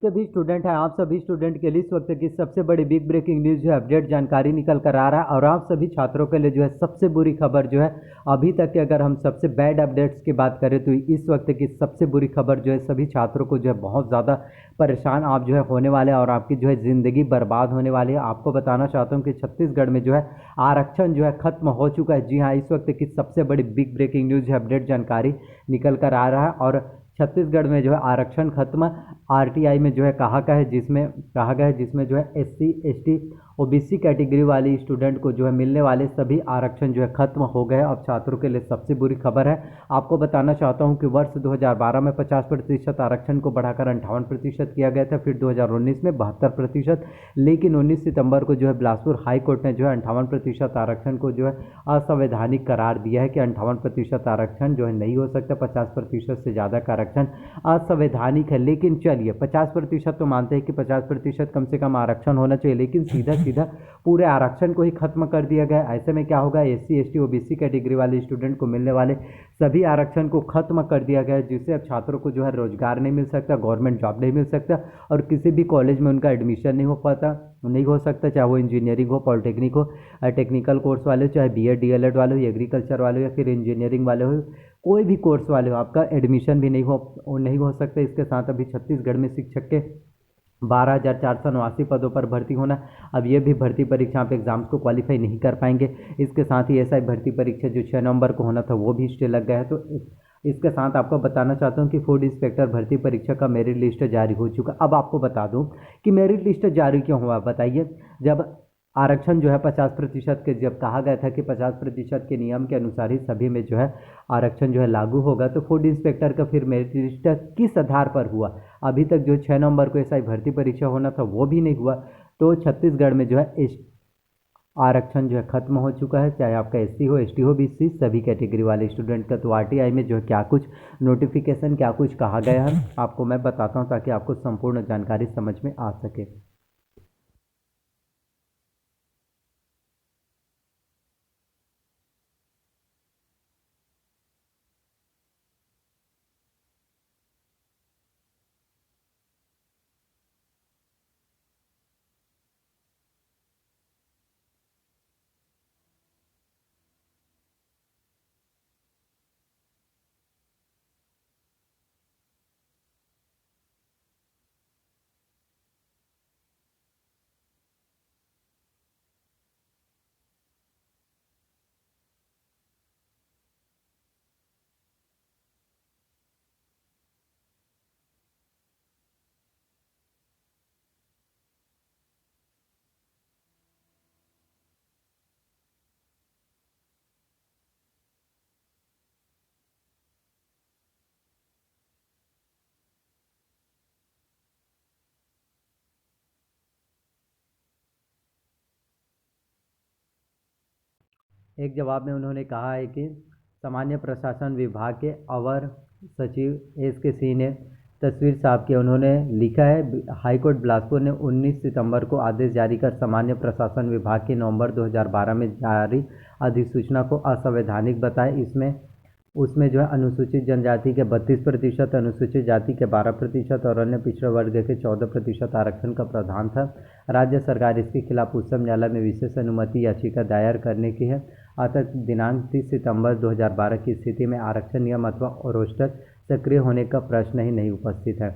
सभी स्टूडेंट हैं, आप सभी स्टूडेंट के लिए इस वक्त की सबसे बड़ी बिग ब्रेकिंग न्यूज़ जो है अपडेट जानकारी निकल कर आ रहा है। और आप सभी छात्रों के लिए जो है सबसे बुरी खबर जो है अभी तक के, अगर हम सबसे बैड अपडेट्स की बात करें तो इस वक्त की सबसे बुरी खबर जो है सभी छात्रों को जो है बहुत ज़्यादा परेशान आप जो है होने वाले हैं और आपकी जो है ज़िंदगी बर्बाद होने वाली है। आपको बताना चाहता हूँ कि छत्तीसगढ़ में जो है आरक्षण जो है खत्म हो चुका है। जी हाँ, इस वक्त की सबसे बड़ी बिग ब्रेकिंग न्यूज़ है अपडेट जानकारी निकल कर आ रहा है। और छत्तीसगढ़ में जो है आरक्षण खत्म आरटीआई में जो है कहा गया है जिसमें जो है एससी एसटी ओबीसी कैटेगरी वाली स्टूडेंट को जो है मिलने वाले सभी आरक्षण जो है खत्म हो गए। अब छात्रों के लिए सबसे बुरी खबर है। आपको बताना चाहता हूं कि वर्ष 2012 में 50% आरक्षण को बढ़ाकर 58% किया गया था, फिर 2019 में 72%, लेकिन 19 सितंबर को जो है बिलासपुर हाई कोर्ट ने जो है 58% आरक्षण को जो है असंवैधानिक करार दिया है कि 58% आरक्षण जो है नहीं हो सकता, 50% से ज़्यादा का आरक्षण असंवैधानिक है। लेकिन चलिए 50% तो मानते हैं कि 50% कम से कम आरक्षण होना चाहिए, लेकिन सीधा सीधा पूरे आरक्षण को ही खत्म कर दिया गया। ऐसे में क्या होगा, एससी एसटी ओबीसी कैटेगरी वाले स्टूडेंट को मिलने वाले सभी आरक्षण को खत्म कर दिया गया है, जिससे अब छात्रों को जो है रोजगार नहीं मिल सकता, गवर्नमेंट जॉब नहीं मिल सकता और किसी भी कॉलेज में उनका एडमिशन नहीं हो सकता, चाहे वो इंजीनियरिंग हो, पॉलिटेक्निक हो, टेक्निकल कोर्स वाले हो, चाहे बीएड डीएलएड वाले हो, एग्रीकल्चर वाले हो या फिर इंजीनियरिंग वाले हो, कोई भी कोर्स वाले हो, आपका एडमिशन भी नहीं हो सकता। इसके साथ अभी छत्तीसगढ़ में शिक्षक के 12,489 पदों पर भर्ती होना। अब ये भी भर्ती परीक्षा पे एग्जाम्स को क्वालिफाई नहीं कर पाएंगे। इसके साथ ही एसआई भर्ती परीक्षा जो 6 नवंबर को होना था वो भी स्टे लग गया है। तो इसके साथ आपको बताना चाहता हूँ कि फूड इंस्पेक्टर भर्ती परीक्षा का मेरिट लिस्ट जारी हो चुका। अब आपको बता दूँ कि मेरिट लिस्ट जारी क्यों हुआ, बताइए। जब आरक्षण जो है 50% के, जब कहा गया था कि 50% के नियम के अनुसार ही सभी में जो है आरक्षण जो है लागू होगा, तो फूड इंस्पेक्टर का फिर मेरिट लिस्ट किस आधार पर हुआ? अभी तक जो 6 नवंबर को एसआई भर्ती परीक्षा होना था वो भी नहीं हुआ। तो छत्तीसगढ़ में जो है आरक्षण जो है खत्म हो चुका है, चाहे आपका एससी हो, एसटी हो, बीसी, सभी कैटेगरी वाले स्टूडेंट का। तो आरटीआई में जो है क्या कुछ नोटिफिकेशन, क्या कुछ कहा गया है, आपको मैं बताता हूँ ताकि आपको संपूर्ण जानकारी समझ में आ सके। एक जवाब में उन्होंने कहा है कि सामान्य प्रशासन विभाग के अवर सचिव एस के सिंह ने तस्वीर साफ किया। उन्होंने लिखा है, हाईकोर्ट बिलासपुर ने 19 सितंबर को आदेश जारी कर सामान्य प्रशासन विभाग की नवंबर 2012 में जारी अधिसूचना को असंवैधानिक बताया। उसमें जो है अनुसूचित जनजाति के 32%, अनुसूचित जाति के 12% और अन्य पिछड़े वर्ग के 14% आरक्षण का प्रावधान था। राज्य सरकार इसके खिलाफ उच्चतम न्यायालय में विशेष अनुमति याचिका दायर करने की है। अतः दिनांक 30 सितंबर 2012 की स्थिति में आरक्षण नियम अथवा रोस्टर सक्रिय होने का प्रश्न ही नहीं उपस्थित है।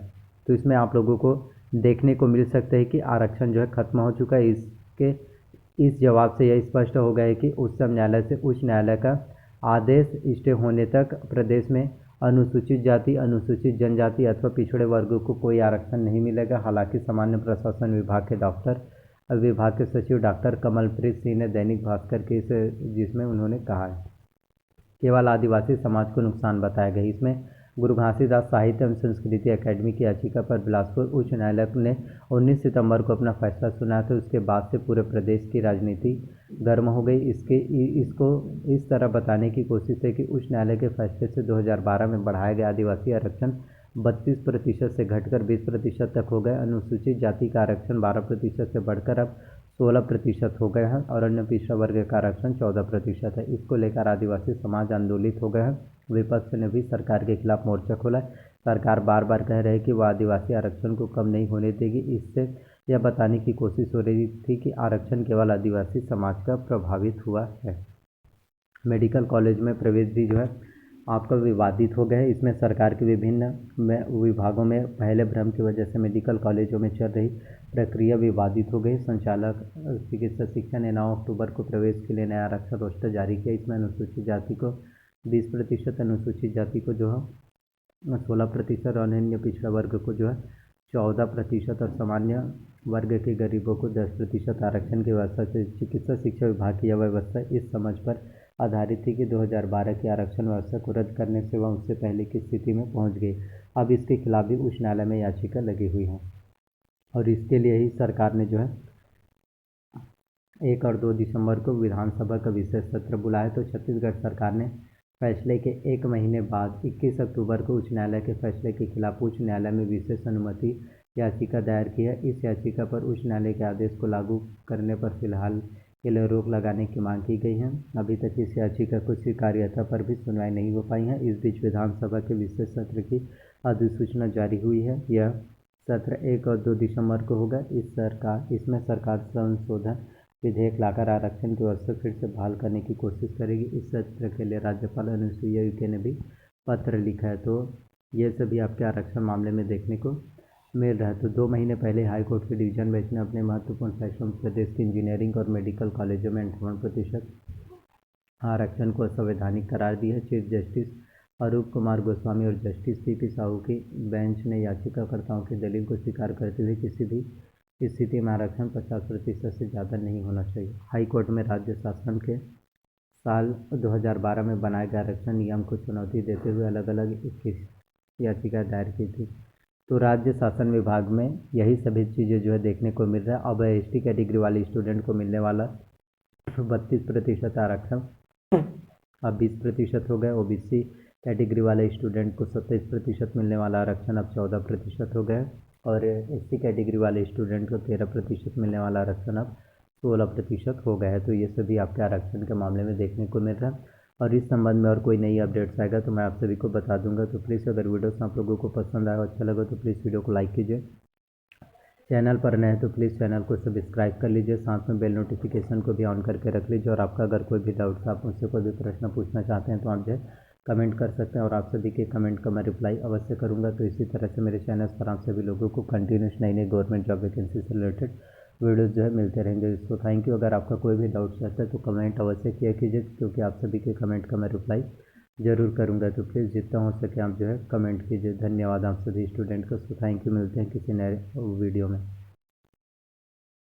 तो इसमें आप लोगों को देखने को मिल सकता है कि आरक्षण जो है खत्म हो चुका है। इस जवाब से यह स्पष्ट हो गया है कि उच्चतम न्यायालय से उच्च न्यायालय का आदेश स्टे होने तक प्रदेश में अनुसूचित जाति, अनुसूचित जनजाति अथवा पिछड़े वर्गों को कोई आरक्षण नहीं मिलेगा। हालांकि सामान्य प्रशासन विभाग के सचिव डॉक्टर कमलप्रीत सिंह ने दैनिक भास्कर के जिसमें उन्होंने कहा है केवल आदिवासी समाज को नुकसान बताया गया। इसमें गुरु घासीदास साहित्य एवं संस्कृति अकेडमी की याचिका पर बिलासपुर उच्च न्यायालय ने 19 सितंबर को अपना फैसला सुनाया था। उसके बाद से पूरे प्रदेश की राजनीति गर्म हो गई। इसको इस तरह बताने की कोशिश है कि उच्च न्यायालय के फैसले से 2012 में बढ़ाया गया आदिवासी आरक्षण 32% से घटकर 20% तक हो गए। अनुसूचित जाति का आरक्षण 12% से बढ़कर अब 16% हो गए हैं और अन्य पिछड़ा वर्ग का आरक्षण 14% है। इसको लेकर आदिवासी समाज आंदोलित हो गए हैं। विपक्ष ने भी सरकार के खिलाफ मोर्चा खोला है। सरकार बार बार कह रही है कि वो आदिवासी आरक्षण को कम नहीं होने देगी। इससे यह बताने की कोशिश हो रही थी कि आरक्षण केवल आदिवासी समाज का प्रभावित हुआ है। मेडिकल कॉलेज में प्रवेश भी जो है आपका विवादित हो गया है। इसमें सरकार के विभिन्न विभागों में पहले भ्रम की वजह से मेडिकल कॉलेजों में चल रही प्रक्रिया विवादित हो गई। संचालक चिकित्सा शिक्षा ने 9 अक्टूबर को प्रवेश के लिए नया आरक्षण रोस्टर जारी किया। इसमें अनुसूचित जाति को 20%, अनुसूचित जाति को जो है 16% और अन्य पिछड़ा वर्ग को जो है 14% और सामान्य वर्ग के गरीबों को 10% आरक्षण की व्यवस्था से चिकित्सा शिक्षा विभाग की यह व्यवस्था इस समझ पर आधारित थी कि 2012 की आरक्षण व्यवस्था को रद्द करने से वह उससे पहले की स्थिति में पहुंच गई। अब इसके खिलाफ भी उच्च न्यायालय में याचिका लगी हुई है और इसके लिए ही सरकार ने जो है 1 और 2 दिसंबर को विधानसभा का विशेष सत्र बुलाया। तो छत्तीसगढ़ सरकार ने फैसले के 1 महीने बाद 21 अक्टूबर को उच्च न्यायालय के फैसले के खिलाफ उच्च न्यायालय में विशेष अनुमति याचिका दायर की है। इस याचिका पर उच्च न्यायालय के आदेश को लागू करने पर फिलहाल के लिए रोक लगाने की मांग की गई है। अभी तक इस याचिका को स्वीकार्यता पर भी सुनवाई नहीं हो पाई है। इस बीच विधानसभा के विशेष सत्र की अधिसूचना जारी हुई है। यह सत्र 1 और 2 दिसंबर को होगा। इसमें सरकार संशोधन विधेयक लाकर आरक्षण की व्यवस्था फिर से बहाल करने की कोशिश करेगी। इस सत्र के लिए राज्यपाल अनुसुईया उइके ने भी पत्र लिखा है। तो ये सभी आपके आरक्षण मामले में देखने को मिल रहा है। तो 2 महीने पहले हाईकोर्ट के डिवीजन बेंच ने अपने महत्वपूर्ण फैसलों में प्रदेश के इंजीनियरिंग और मेडिकल कॉलेजों में 58% आरक्षण को असंवैधानिक करार दिया है। चीफ जस्टिस अरूप कुमार गोस्वामी और जस्टिस पी साहू की बेंच ने याचिकाकर्ताओं की दलील को स्वीकार करते हुए किसी भी स्थिति में आरक्षण 50% से ज़्यादा नहीं होना चाहिए। हाईकोर्ट में राज्य शासन के साल 2012 में बनाए गए आरक्षण नियम को चुनौती देते हुए अलग अलग 21 याचिका दायर की थी। तो राज्य शासन विभाग में यही सभी चीज़ें जो है देखने को मिल रहा है। अब एसटी कैटेगरी वाले स्टूडेंट को मिलने वाला 32% आरक्षण अब 20% हो गया। ओबीसी कैटेगरी वाले स्टूडेंट को 27% मिलने वाला आरक्षण अब 14% हो गया और एससी कैटेगरी वाले स्टूडेंट को 13% मिलने वाला आरक्षण अब 16% हो गया है। तो ये सभी आपके आरक्षण के मामले में देखने को मिल रहा है और इस संबंध में और कोई नई अपडेट्स आएगा तो मैं आप सभी को बता दूंगा। तो प्लीज़ अगर वीडियोस आप लोगों को पसंद आया अच्छा लगा तो प्लीज़ वीडियो को लाइक कीजिए। चैनल पर नए हैं तो प्लीज़ चैनल को सब्सक्राइब कर लीजिए, साथ में बेल नोटिफिकेशन को भी ऑन करके रख लीजिए। और आपका अगर कोई भी डाउट्स आप मुझसे कोई भी प्रश्न पूछना चाहते हैं तो आप जो है कमेंट कर सकते हैं और आप सभी के कमेंट का मैं रिप्लाई अवश्य करूँगा। तो इसी तरह से मेरे चैनल पर आप सभी लोगों को कंटिन्यूस नई नई गवर्नमेंट जॉब वैकेंसी से रिलेटेड वीडियोस जो है मिलते रहेंगे। तो थैंक यू। अगर आपका कोई भी डाउट्स रहता है तो कमेंट अवश्य किया कीजिए क्योंकि आप सभी के कमेंट का मैं रिप्लाई ज़रूर करूँगा। तो प्लीज़ जितना हो सके आप जो है कमेंट कीजिए। धन्यवाद आप सभी स्टूडेंट को। So thank you. मिलते हैं किसी नए वीडियो में।